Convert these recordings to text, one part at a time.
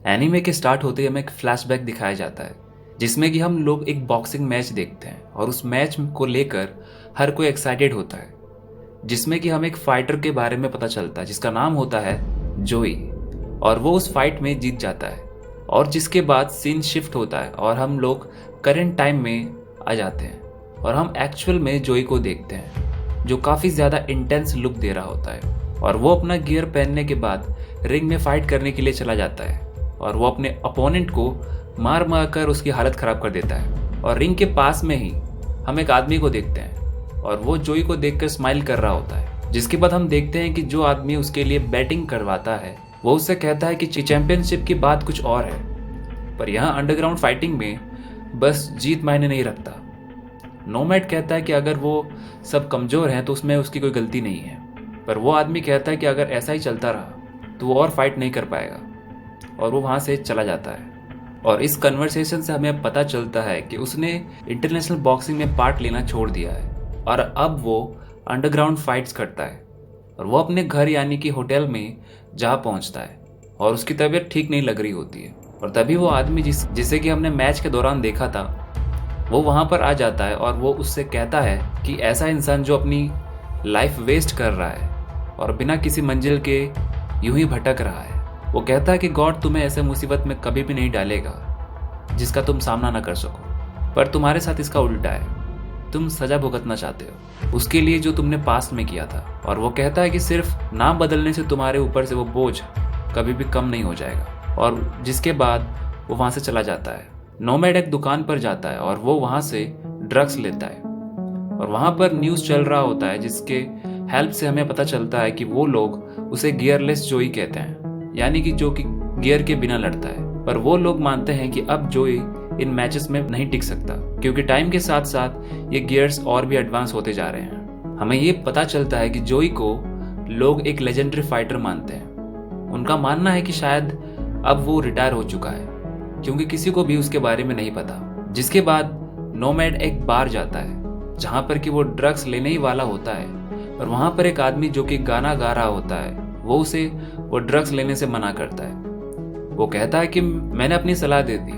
Anime के start होते ही हमें एक फ्लैशबैक दिखाया जाता है जिसमें कि हम लोग एक बॉक्सिंग मैच देखते हैं और उस मैच को लेकर हर कोई एक्साइटेड होता है, जिसमें कि हमें एक फाइटर के बारे में पता चलता है जिसका नाम होता है जोई। और वो उस फाइट में जीत जाता है और जिसके बाद सीन शिफ्ट होता है और हम लोग करंट टाइम में आ जाते हैं और हम एक्चुअल में जोई को देखते हैं जो काफ़ी ज़्यादा इंटेंस लुक दे रहा होता है। और वो अपना गियर पहनने के बाद रिंग में फाइट करने के लिए चला जाता है और वो अपने अपोनेंट को मार मार कर उसकी हालत ख़राब कर देता है। और रिंग के पास में ही हम एक आदमी को देखते हैं और वो जोई को देखकर स्माइल कर रहा होता है, जिसके बाद हम देखते हैं कि जो आदमी उसके लिए बैटिंग करवाता है वो उससे कहता है कि चैंपियनशिप की बात कुछ और है, पर यहाँ अंडरग्राउंड फाइटिंग में बस जीत मायने नहीं रखता। नोमैड कहता है कि अगर वो सब कमज़ोर हैं तो उसमें उसकी कोई गलती नहीं है, पर वो आदमी कहता है कि अगर ऐसा ही चलता रहा तो वो और फाइट नहीं कर पाएगा और वो वहाँ से चला जाता है। और इस कन्वर्सेशन से हमें पता चलता है कि उसने इंटरनेशनल बॉक्सिंग में पार्ट लेना छोड़ दिया है और अब वो अंडरग्राउंड फाइट्स करता है। और वो अपने घर यानी कि होटल में जा पहुंचता है और उसकी तबीयत ठीक नहीं लग रही होती है। और तभी वो आदमी जिसे कि हमने मैच के दौरान देखा था वो वहाँ पर आ जाता है और वो उससे कहता है कि ऐसा इंसान जो अपनी लाइफ वेस्ट कर रहा है और बिना किसी मंजिल के यूं ही भटक रहा है, वो कहता है कि गॉड तुम्हें ऐसे मुसीबत में कभी भी नहीं डालेगा जिसका तुम सामना ना कर सको, पर तुम्हारे साथ इसका उल्टा है, तुम सजा भुगतना चाहते हो उसके लिए जो तुमने पास्ट में किया था। और वो कहता है कि सिर्फ नाम बदलने से तुम्हारे ऊपर से वो बोझ कभी भी कम नहीं हो जाएगा। और जिसके बाद वो वहाँ से चला जाता है। नोमैड एक दुकान पर जाता है और वो वहाँ से ड्रग्स लेता है और वहाँ पर न्यूज़ चल रहा होता है जिसके हेल्प से हमें पता चलता है कि वो लोग उसे गियरलेस जोई कहते हैं, यानी कि जो कि गियर के बिना लड़ता है। पर वो लोग मानते हैं कि अब जोई इन मैचेस में नहीं टिक सकता क्योंकि टाइम के साथ साथ ये गियर्स और भी एडवांस होते जा रहे हैं। हमें ये पता चलता है कि जोई को लोग एक लेजेंडरी फाइटर मानते हैं। उनका मानना है कि शायद अब वो रिटायर हो चुका है क्योंकि किसी को भी उसके बारे में नहीं पता। जिसके बाद नोमैड एक बार जाता है जहाँ पर कि वो ड्रग्स लेने ही वाला होता है और वहाँ पर एक आदमी जो कि गाना गा रहा होता है वो उसे वो ड्रग्स लेने से मना करता है। वो कहता है कि मैंने अपनी सलाह दे दी,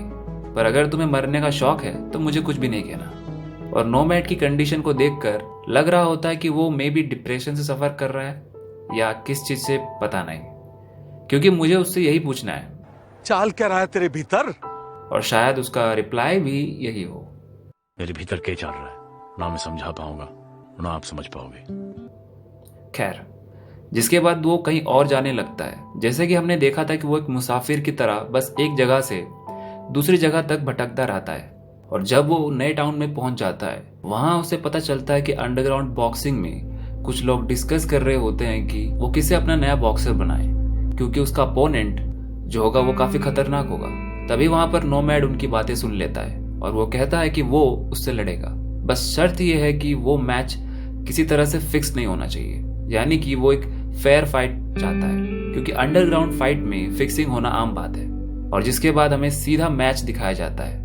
पर अगर तुम्हें मरने का शौक है तो मुझे कुछ भी नहीं कहना। और नोमैड की कंडीशन को देखकर लग रहा होता है कि वो मे बी डिप्रेशन से सफ़र कर रहा है या किस चीज़ से पता नहीं, क्योंकि मुझे उससे यही पूछना है चाल क्या रहा है तेरे भीतर, और शायद उसका रिप्लाई भी यही हो। मेरे भीतर क्या चल रहा है ना मैं समझा पाऊंगा ना आप समझ पाओगे। खैर, जिसके बाद वो कहीं और जाने लगता है। जैसे कि हमने देखा था कि वो एक मुसाफिर की तरह बस एक जगह से दूसरी जगह तक भटकता रहता है। और जब वो नए टाउन में पहुंच जाता है वहां उसे पता चलता है कि अंडरग्राउंड बॉक्सिंग में कुछ लोग डिस्कस कर रहे होते हैं कि वो किसे अपना नया बॉक्सर बनाए क्योंकि उसका अपोनेंट जो होगा वो काफी खतरनाक होगा। तभी वहां पर नोमैड उनकी बातें सुन लेता है और वो कहता है कि वो उससे लड़ेगा, बस शर्त यह है कि वो मैच किसी तरह से फिक्स नहीं होना चाहिए, यानी कि वो एक फेयर फाइट चाहता है क्योंकि अंडरग्राउंड फाइट में फिक्सिंग होना आम बात है। और जिसके बाद हमें सीधा मैच दिखाया जाता है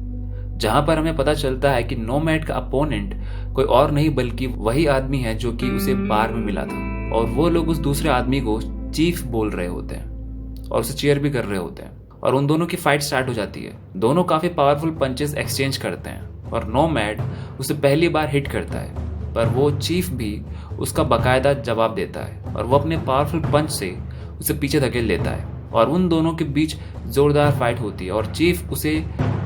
जहां पर हमें पता चलता है कि नोमैड का अपोनेंट कोई और नहीं बल्कि वही आदमी है जो कि उसे बार में मिला था। और वो लोग उस दूसरे आदमी को चीफ बोल रहे होते हैं और उसे चीयर भी कर रहे होते हैं और उन दोनों की फाइट स्टार्ट हो जाती है। दोनों काफी पावरफुल पंचेस एक्सचेंज करते हैं और नोमैड उसे पहली बार हिट करता है, पर वो चीफ भी उसका बाकायदा जवाब देता है और वो अपने पावरफुल पंच से उसे पीछे धकेल देता है और उन दोनों के बीच जोरदार फाइट होती है और चीफ उसे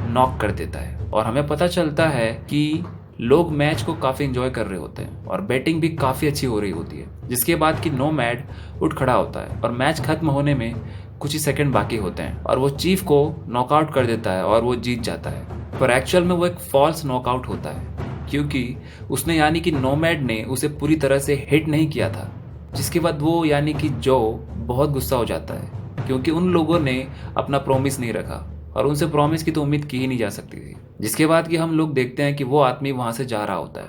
नॉक कर देता है। और हमें पता चलता है कि लोग मैच को काफ़ी एंजॉय कर रहे होते हैं और बैटिंग भी काफ़ी अच्छी हो रही होती है। जिसके बाद कि नोमैड उठ खड़ा होता है और मैच खत्म होने में कुछ ही सेकंड बाकी होते हैं और वो चीफ को नॉकआउट कर देता है और वो जीत जाता है। पर एक्चुअल में वो एक फॉल्स नॉकआउट होता है क्योंकि उसने यानी कि नोमैड ने उसे पूरी तरह से हिट नहीं किया था। जिसके बाद वो यानी कि जो बहुत गुस्सा हो जाता है क्योंकि उन लोगों ने अपना प्रॉमिस नहीं रखा और उनसे प्रॉमिस की तो उम्मीद की ही नहीं जा सकती थी। जिसके बाद कि हम लोग देखते हैं कि वो आदमी वहां से जा रहा होता है।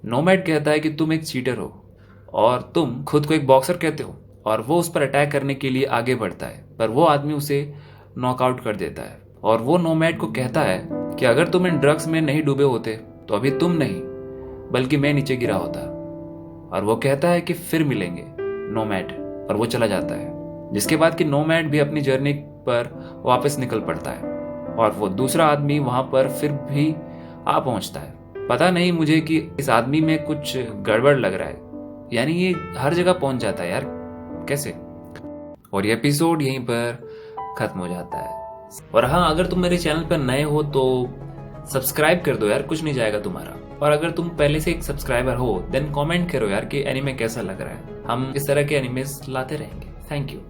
नोमैड कहता है कि तुम एक चीटर हो और तुम खुद को एक बॉक्सर कहते हो और वो उस पर अटैक करने के लिए आगे बढ़ता है, पर वो आदमी उसे नॉकआउट कर देता है। और वो नोमैड को कहता है कि अगर तुम इन ड्रग्स में नहीं डूबे होते तो अभी तुम नहीं बल्कि मैं नीचे गिरा होता। और वो कहता है कि फिर मिलेंगे नोमैड, और वो चला जाता है। जिसके बाद कि नोमैड भी अपनी जर्नी पर वापस निकल पड़ता है और वो दूसरा आदमी वहां पर फिर भी आ पहुंचता है। पता नहीं मुझे कि इस आदमी में कुछ गड़बड़ लग रहा है, यानी ये हर जगह पहुंच जाता है यार, कैसे। और ये एपिसोड यहीं पर खत्म हो जाता है। और हाँ, अगर तुम मेरे चैनल पर नए हो तो सब्सक्राइब कर दो यार, कुछ नहीं जाएगा तुम्हारा। और अगर तुम पहले से एक सब्सक्राइबर हो देन कमेंट करो यार कि एनीमे कैसा लग रहा है। हम इस तरह के एनिमेस लाते रहेंगे। Thank you.